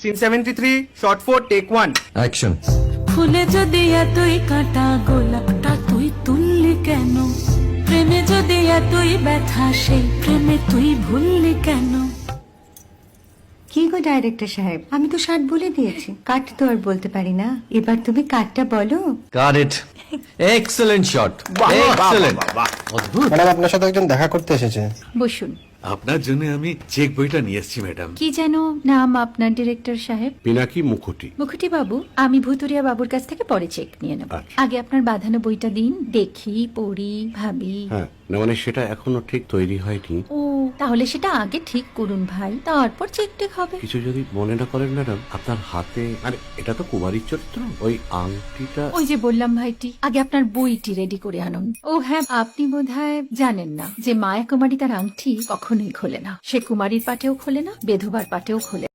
Scene 73 short 4 take 1 action. ফুলে যদি এতই কাটা গোলাপটা তুই তুললি কেন? প্রেমে যদি এতই ব্যথা সেই প্রেমে তুই ভুললি কেন? কি গো ডাইরেক্টর সাহেব, আমি তো 60 বলে দিয়েছি, কাট তো আর বলতে পারি না, এবার তুমি কাটটা বলো। Got it. Excellent shot, excellent. Madam আপনার সাথে একজন দেখা করতে এসেছে। বসুন। আপনার জন্য আমি চেক বইটা নিয়ে এসেছি ম্যাডাম। কি যেন নাম আপনার ডিরেক্টর সাহেব? পিনাকি মুখোটি। মুখুটি বাবু, আমি ভুতুরিয়া বাবুর কাছ থেকে পরে চেক নিয়ে নেব। আচ্ছা। আগে আপনার বাঁধানো বইটা দিন, দেখি, পড়ি, ভাবি। হ্যাঁ, না মানে সেটা এখনো ঠিক তৈরি হয়নি। ও, তাহলে সেটা আগে ঠিক করুন ভাই, তারপর চেক টেক হবে। কিছু যদি মনে না করেন ম্যাডাম, আপনার হাতে, আরে এটা তো কুমারীর চরিত্র, ওই আংটিটা। ওই যে বললাম ভাইটি, আগে আপনার বইটি রেডি করে আনুন। ও হ্যাঁ, আপনি বোধহয় জানেন না যে মায়া কুমারী তার আংটি কখনোই খোলে না। সে কুমারীর পাটেও খোলে না, বেধবার পাটেও খোলে না।